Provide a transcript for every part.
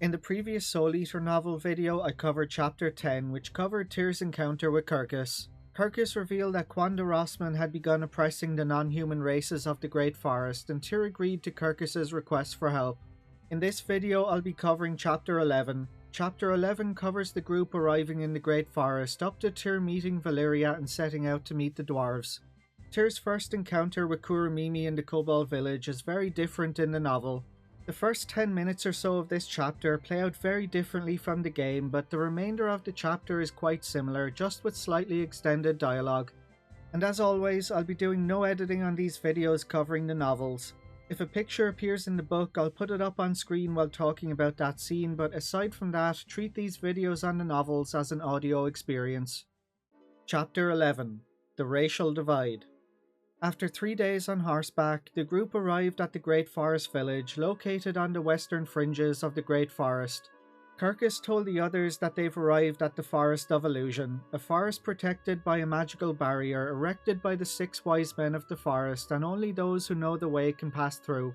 In the previous Soul Eater novel video, I covered Chapter 10, which covered Tyr's encounter with Kirkus. Kirkus revealed that Quanda Rossman had begun oppressing the non-human races of the Great Forest, and Tyr agreed to Kirkus's request for help. In this video, I'll be covering Chapter 11. Chapter 11 covers the group arriving in the Great Forest, up to Tyr meeting Valeria and setting out to meet the Dwarves. Tyr's first encounter with Kuramimi in the Kobold village is very different in the novel. The first 10 minutes or so of this chapter play out very differently from the game, but the remainder of the chapter is quite similar, just with slightly extended dialogue. And as always, I'll be doing no editing on these videos covering the novels. If a picture appears in the book, I'll put it up on screen while talking about that scene, but aside from that, treat these videos on the novels as an audio experience. Chapter 11. The Racial Divide. After 3 days on horseback, the group arrived at the Great Forest village, located on the western fringes of the Great Forest. Kirkus told the others that they've arrived at the Forest of Illusion, a forest protected by a magical barrier erected by the 6 wise men of the forest, and only those who know the way can pass through.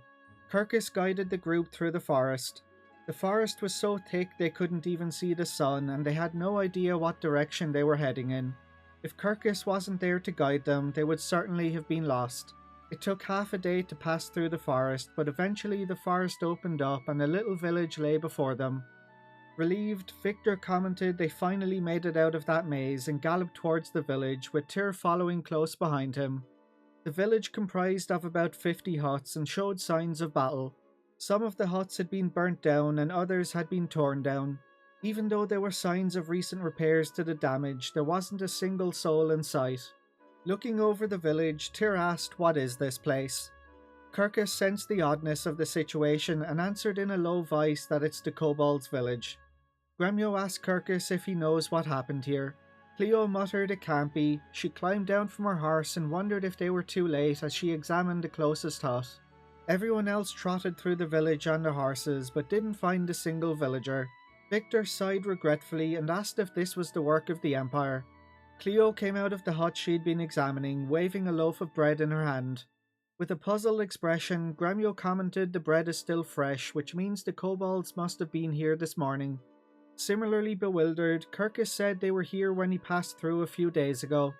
Kirkus guided the group through the forest. The forest was so thick they couldn't even see the sun, and they had no idea what direction they were heading in. If Kirkus wasn't there to guide them, they would certainly have been lost. It took half a day to pass through the forest, but eventually the forest opened up and a little village lay before them. Relieved, Victor commented they finally made it out of that maze and galloped towards the village, with Tyr following close behind him. The village comprised of about 50 huts and showed signs of battle. Some of the huts had been burnt down and others had been torn down. Even though there were signs of recent repairs to the damage, there wasn't a single soul in sight. Looking over the village, Tyr asked, "What is this place?" Kirkus sensed the oddness of the situation and answered in a low voice that it's the Kobold's village. Gremio asked Kirkus if he knows what happened here. Cleo muttered it can't be. She climbed down from her horse and wondered if they were too late as she examined the closest hut. Everyone else trotted through the village on their horses, but didn't find a single villager. Victor sighed regretfully and asked if this was the work of the Empire. Cleo came out of the hut she'd been examining, waving a loaf of bread in her hand. With a puzzled expression, Gremio commented the bread is still fresh, which means the kobolds must have been here this morning. Similarly bewildered, Kirkus said they were here when he passed through a few days ago.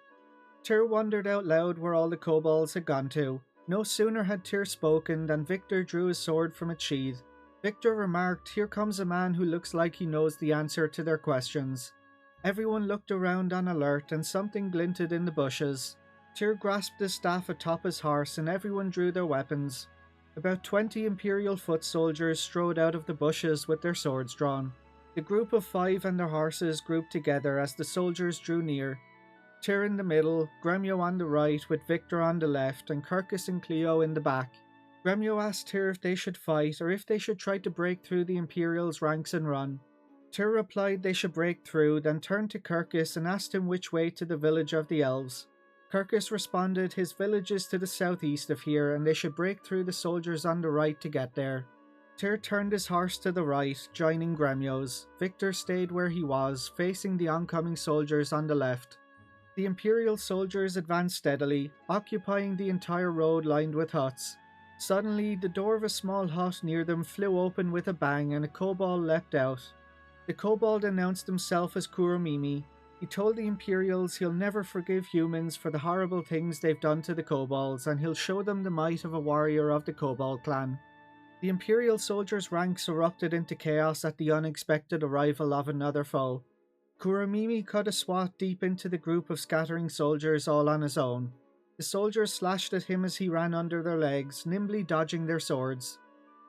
Tyr wondered out loud where all the kobolds had gone to. No sooner had Tyr spoken than Victor drew his sword from its sheath. Victor remarked, "Here comes a man who looks like he knows the answer to their questions." Everyone looked around on alert and something glinted in the bushes. Tyr grasped his staff atop his horse and everyone drew their weapons. About 20 Imperial foot soldiers strode out of the bushes with their swords drawn. The group of 5 and their horses grouped together as the soldiers drew near. Tyr in the middle, Gremio on the right with Victor on the left, and Kirkus and Cleo in the back. Gremio asked Tyr if they should fight or if they should try to break through the Imperials' ranks and run. Tyr replied they should break through, then turned to Kirkus and asked him which way to the village of the elves. Kirkus responded his village is to the southeast of here and they should break through the soldiers on the right to get there. Tyr turned his horse to the right, joining Gremio's. Victor stayed where he was, facing the oncoming soldiers on the left. The Imperial soldiers advanced steadily, occupying the entire road lined with huts. Suddenly, the door of a small hut near them flew open with a bang and a kobold leapt out. The kobold announced himself as Kuramimi. He told the Imperials he'll never forgive humans for the horrible things they've done to the kobolds, and he'll show them the might of a warrior of the kobold clan. The Imperial soldiers' ranks erupted into chaos at the unexpected arrival of another foe. Kuramimi cut a swath deep into the group of scattering soldiers all on his own. The soldiers slashed at him as he ran under their legs, nimbly dodging their swords.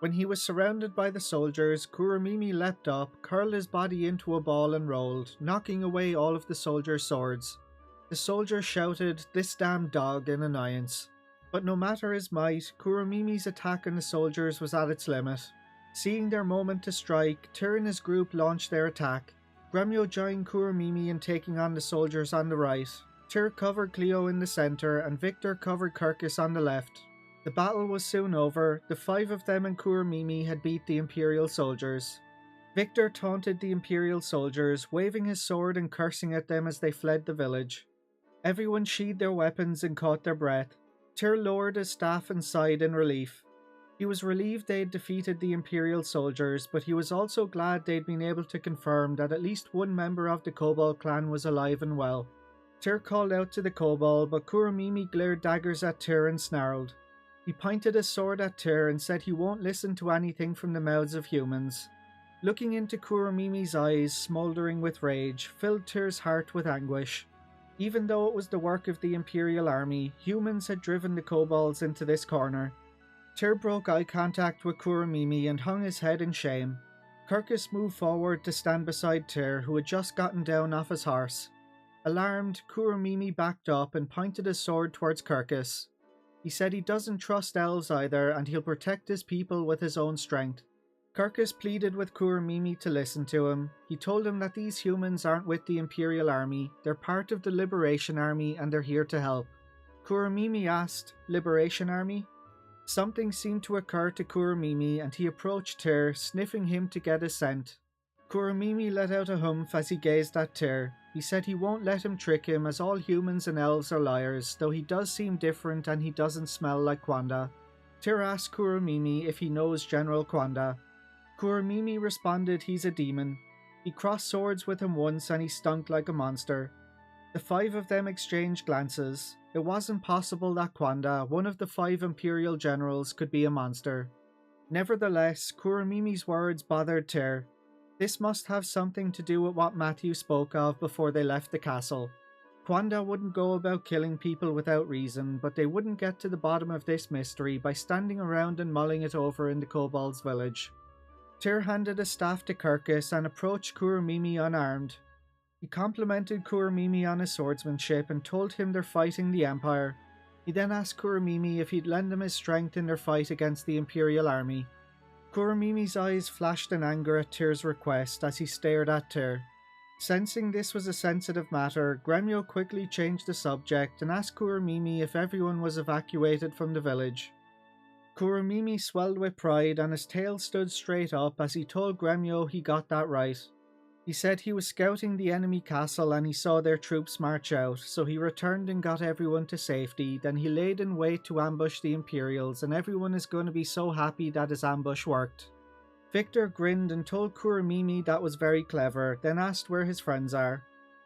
When he was surrounded by the soldiers, Kuramimi leapt up, curled his body into a ball and rolled, knocking away all of the soldiers' swords. The soldiers shouted, "This damn dog," in annoyance. But no matter his might, Kuramimi's attack on the soldiers was at its limit. Seeing their moment to strike, Tyr and his group launched their attack. Gremio joined Kuramimi in taking on the soldiers on the right. Tyr covered Cleo in the centre and Victor covered Kirkus on the left. The battle was soon over. The 5 of them and Kuramimi had beat the Imperial soldiers. Victor taunted the Imperial soldiers, waving his sword and cursing at them as they fled the village. Everyone sheathed their weapons and caught their breath. Tyr lowered his staff and sighed in relief. He was relieved they'd defeated the Imperial soldiers, but he was also glad they'd been able to confirm that at least one member of the Kobold clan was alive and well. Tir called out to the Kobold, but Kuramimi glared daggers at Tir and snarled. He pointed his sword at Tir and said he won't listen to anything from the mouths of humans. Looking into Kuramimi's eyes, smouldering with rage, filled Tir's heart with anguish. Even though it was the work of the Imperial army, humans had driven the Kobolds into this corner. Tir broke eye contact with Kuramimi and hung his head in shame. Kirkus moved forward to stand beside Tir, who had just gotten down off his horse. Alarmed, Kuramimi backed up and pointed his sword towards Kirkus. He said he doesn't trust elves either and he'll protect his people with his own strength. Kirkus pleaded with Kuramimi to listen to him. He told him that these humans aren't with the Imperial army, they're part of the Liberation Army and they're here to help. Kuramimi asked, "Liberation Army?" Something seemed to occur to Kuramimi and he approached Tir, sniffing him to get a scent. Kuramimi let out a humph as he gazed at Tir. He said he won't let him trick him as all humans and elves are liars, though he does seem different and he doesn't smell like Kwanda. Tir asked Kuramimi if he knows General Kwanda. Kuramimi responded he's a demon. He crossed swords with him once and he stunk like a monster. The five of them exchanged glances. It wasn't possible that Kwanda, one of the 5 Imperial generals, could be a monster. Nevertheless, Kuramimi's words bothered Tir. This must have something to do with what Matthew spoke of before they left the castle. Kwanda wouldn't go about killing people without reason, but they wouldn't get to the bottom of this mystery by standing around and mulling it over in the Kobold's village. Tir handed a staff to Kirkus and approached Kuramimi unarmed. He complimented Kuramimi on his swordsmanship and told him they're fighting the Empire. He then asked Kuramimi if he'd lend him his strength in their fight against the Imperial army. Kuramimi's eyes flashed in anger at Tir's request as he stared at Tir. Sensing this was a sensitive matter, Gremio quickly changed the subject and asked Kuramimi if everyone was evacuated from the village. Kuramimi swelled with pride and his tail stood straight up as he told Gremio he got that right. He said he was scouting the enemy castle and he saw their troops march out, so he returned and got everyone to safety. Then he laid in wait to ambush the Imperials, and everyone is going to be so happy that his ambush worked. Victor grinned and told Kuramimi that was very clever, then asked where his friends are.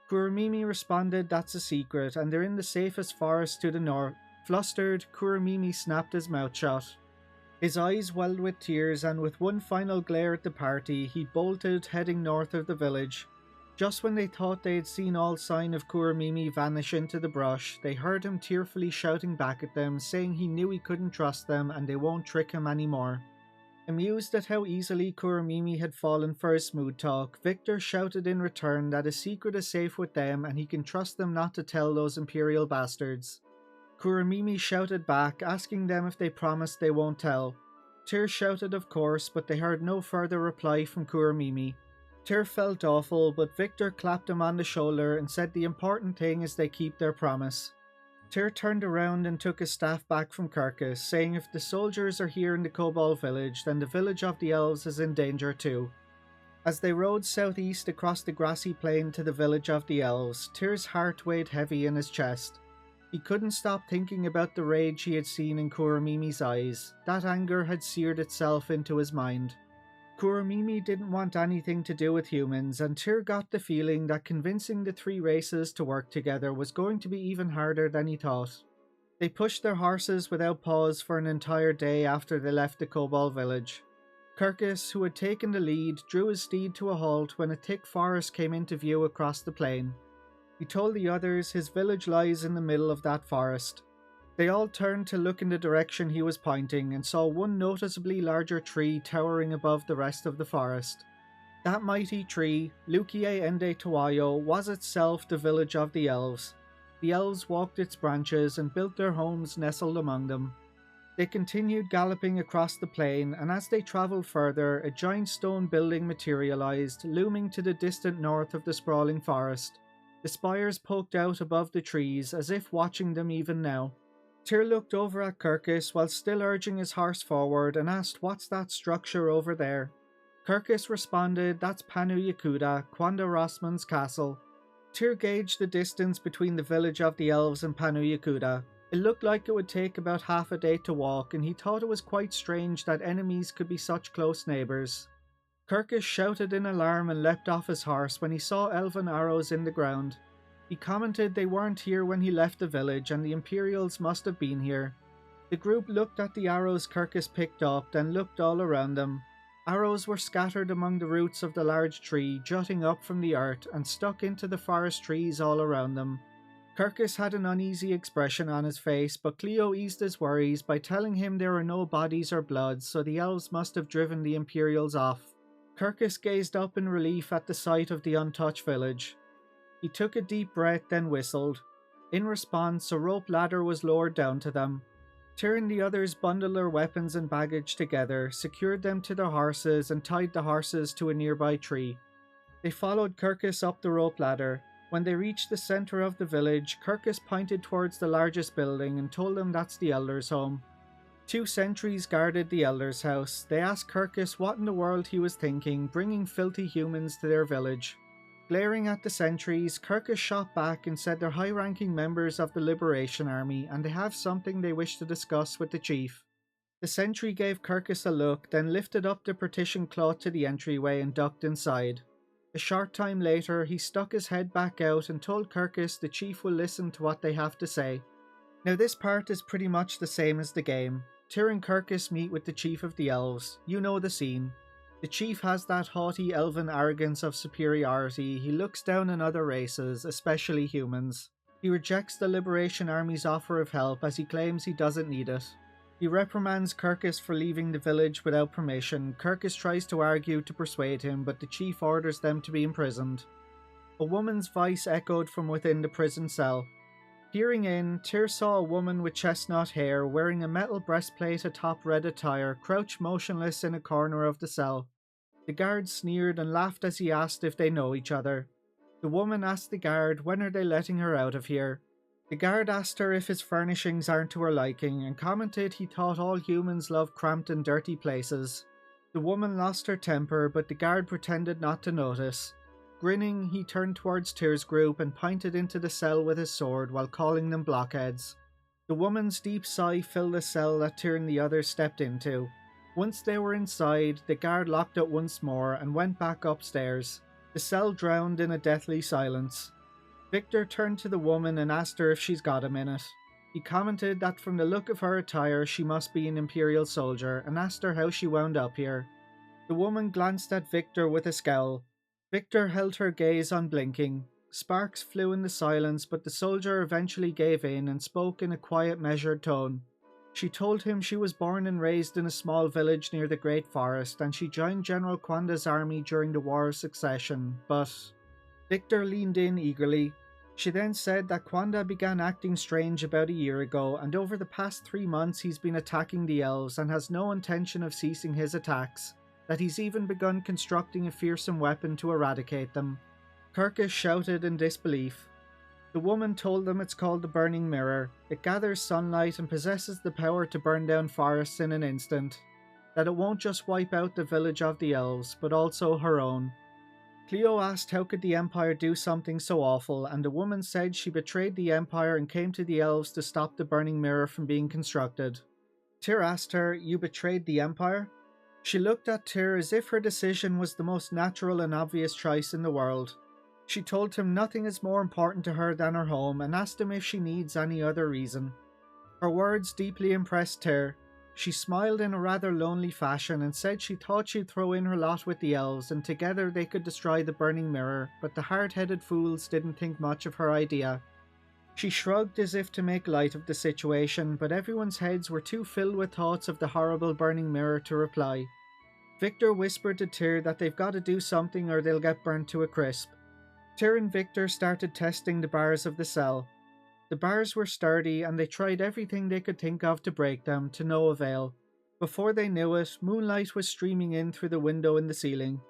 Kuramimi responded that's a secret and they're in the safest forest to the north. Flustered, Kuramimi snapped his mouth shut. His eyes welled with tears and with one final glare at the party, he bolted, heading north of the village. Just when they thought they had seen all sign of Kuramimi vanish into the brush, they heard him tearfully shouting back at them, saying he knew he couldn't trust them and they won't trick him anymore. Amused at how easily Kuramimi had fallen for his smooth talk, Victor shouted in return that his secret is safe with them and he can trust them not to tell those Imperial bastards. Kuramimi shouted back, asking them if they promised they won't tell. Tir shouted of course, but they heard no further reply from Kuramimi. Tir felt awful, but Victor clapped him on the shoulder and said the important thing is they keep their promise. Tir turned around and took his staff back from Kirkus, saying if the soldiers are here in the Kobold village, then the village of the elves is in danger too. As they rode southeast across the grassy plain to the village of the elves, Tir's heart weighed heavy in his chest. He couldn't stop thinking about the rage he had seen in Kuramimi's eyes. That anger had seared itself into his mind. Kuramimi didn't want anything to do with humans, and Tir got the feeling that convincing the 3 races to work together was going to be even harder than he thought. They pushed their horses without pause for an entire day after they left the Kobold village. Kirkus, who had taken the lead, drew his steed to a halt when a thick forest came into view across the plain. He told the others his village lies in the middle of that forest. They all turned to look in the direction he was pointing and saw one noticeably larger tree towering above the rest of the forest. That mighty tree, Lukie Ende Tawayo, was itself the village of the elves. The elves walked its branches and built their homes nestled among them. They continued galloping across the plain, and as they travelled further, a giant stone building materialized, looming to the distant north of the sprawling forest. The spires poked out above the trees, as if watching them even now. Tir looked over at Kirkus while still urging his horse forward and asked what's that structure over there. Kirkus responded that's Panu Yakuda, Kwanda Rossman's castle. Tir gauged the distance between the village of the elves and Panu Yakuda. It looked like it would take about half a day to walk, and he thought it was quite strange that enemies could be such close neighbours. Kirkus shouted in alarm and leapt off his horse when he saw elven arrows in the ground. He commented they weren't here when he left the village and the Imperials must have been here. The group looked at the arrows Kirkus picked up, then looked all around them. Arrows were scattered among the roots of the large tree, jutting up from the earth and stuck into the forest trees all around them. Kirkus had an uneasy expression on his face, but Cleo eased his worries by telling him there were no bodies or blood, so the elves must have driven the Imperials off. Kirkus gazed up in relief at the sight of the untouched village. He took a deep breath, then whistled. In response, a rope ladder was lowered down to them. Tir and the others bundled their weapons and baggage together, secured them to their horses, and tied the horses to a nearby tree. They followed Kirkus up the rope ladder. When they reached the centre of the village, Kirkus pointed towards the largest building and told them that's the Elder's home. 2 sentries guarded the Elder's house. They asked Kirkus what in the world he was thinking, bringing filthy humans to their village. Glaring at the sentries, Kirkus shot back and said they're high-ranking members of the Liberation Army and they have something they wish to discuss with the chief. The sentry gave Kirkus a look, then lifted up the partition cloth to the entryway and ducked inside. A short time later, he stuck his head back out and told Kirkus the chief will listen to what they have to say. Now this part is pretty much the same as the game. Tir and Kirkus meet with the chief of the elves. You know the scene. The chief has that haughty elven arrogance of superiority. He looks down on other races, especially humans. He rejects the Liberation Army's offer of help as he claims he doesn't need it. He reprimands Kirkus for leaving the village without permission. Kirkus tries to argue to persuade him, but the chief orders them to be imprisoned. A woman's voice echoed from within the prison cell. Peering in, Tir saw a woman with chestnut hair, wearing a metal breastplate atop red attire, crouch motionless in a corner of the cell. The guard sneered and laughed as he asked if they know each other. The woman asked the guard when are they letting her out of here. The guard asked her if his furnishings aren't to her liking and commented he thought all humans love cramped and dirty places. The woman lost her temper, but the guard pretended not to notice. Grinning, he turned towards Tir's group and pointed into the cell with his sword while calling them blockheads. The woman's deep sigh filled the cell that Tir and the others stepped into. Once they were inside, the guard locked it once more and went back upstairs. The cell drowned in a deathly silence. Victor turned to the woman and asked her if she's got a minute. He commented that from the look of her attire she must be an Imperial soldier and asked her how she wound up here. The woman glanced at Victor with a scowl. Victor held her gaze unblinking. Sparks flew in the silence, but the soldier eventually gave in and spoke in a quiet, measured tone. She told him she was born and raised in a small village near the Great Forest and she joined General Kwanda's army during the War of Succession, but... Victor leaned in eagerly. She then said that Kwanda began acting strange about a year ago and over the past 3 months he's been attacking the elves and has no intention of ceasing his attacks, that he's even begun constructing a fearsome weapon to eradicate them. Kirkus shouted in disbelief. The woman told them it's called the Burning Mirror. It gathers sunlight and possesses the power to burn down forests in an instant. That it won't just wipe out the village of the elves, but also her own. Cleo asked how could the Empire do something so awful, and the woman said she betrayed the Empire and came to the elves to stop the Burning Mirror from being constructed. Tir asked her, "You betrayed the Empire?" She looked at Tir as if her decision was the most natural and obvious choice in the world. She told him nothing is more important to her than her home and asked him if she needs any other reason. Her words deeply impressed Tir. She smiled in a rather lonely fashion and said she thought she'd throw in her lot with the elves and together they could destroy the Burning Mirror, but the hard-headed fools didn't think much of her idea. She shrugged as if to make light of the situation, but everyone's heads were too filled with thoughts of the horrible Burning Mirror to reply. Victor whispered to Tir that they've got to do something or they'll get burnt to a crisp. Tir and Victor started testing the bars of the cell. The bars were sturdy and they tried everything they could think of to break them, to no avail. Before they knew it, moonlight was streaming in through the window in the ceiling.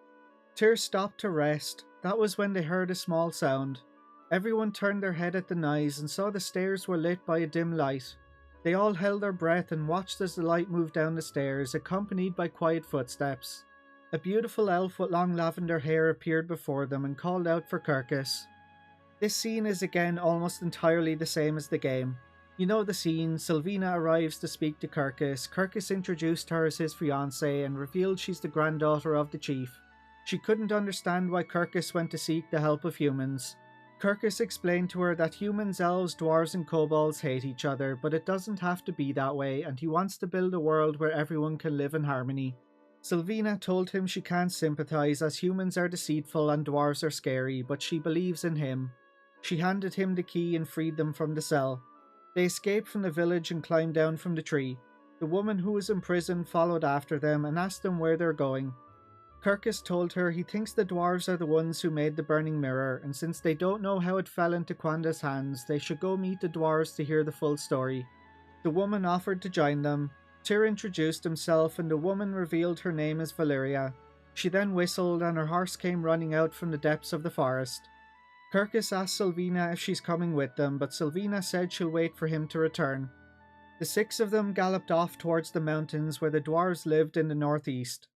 Tir stopped to rest. That was when they heard a small sound. Everyone turned their head at the noise and saw the stairs were lit by a dim light. They all held their breath and watched as the light moved down the stairs, accompanied by quiet footsteps. A beautiful elf with long lavender hair appeared before them and called out for Kirkus. This scene is again almost entirely the same as the game. You know the scene. Sylvina arrives to speak to Kirkus. Kirkus introduced her as his fiancée and revealed she's the granddaughter of the chief. She couldn't understand why Kirkus went to seek the help of humans. Kirkus explained to her that humans, elves, dwarves and kobolds hate each other, but it doesn't have to be that way, and he wants to build a world where everyone can live in harmony. Sylvina told him she can't sympathize as humans are deceitful and dwarves are scary, but she believes in him. She handed him the key and freed them from the cell. They escaped from the village and climbed down from the tree. The woman who was imprisoned followed after them and asked them where they're going. Kirkus told her he thinks the dwarves are the ones who made the burning mirror, and since they don't know how it fell into Kwanda's hands, they should go meet the dwarves to hear the full story. The woman offered to join them. Tir introduced himself and the woman revealed her name as Valeria. She then whistled and her horse came running out from the depths of the forest. Kirkus asked Sylvina if she's coming with them, but Sylvina said she'll wait for him to return. The 6 of them galloped off towards the mountains where the dwarves lived in the northeast.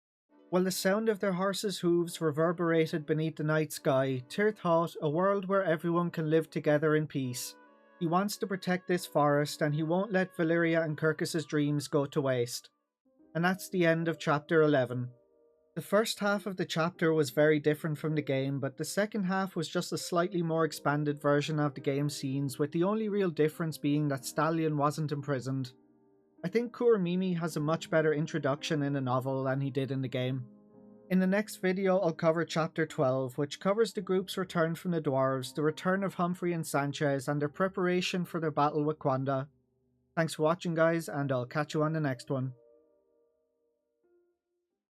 While the sound of their horses' hooves reverberated beneath the night sky, Tir thought a world where everyone can live together in peace. He wants to protect this forest and he won't let Valeria and Kirkus's dreams go to waste. And that's the end of chapter 11. The first half of the chapter was very different from the game, but the second half was just a slightly more expanded version of the game scenes, with the only real difference being that Stallion wasn't imprisoned. I think Kuramimi has a much better introduction in the novel than he did in the game. In the next video I'll cover chapter 12, which covers the group's return from the Dwarves, the return of Humphrey and Sanchez, and their preparation for their battle with Kwanda. Thanks for watching guys, and I'll catch you on the next one.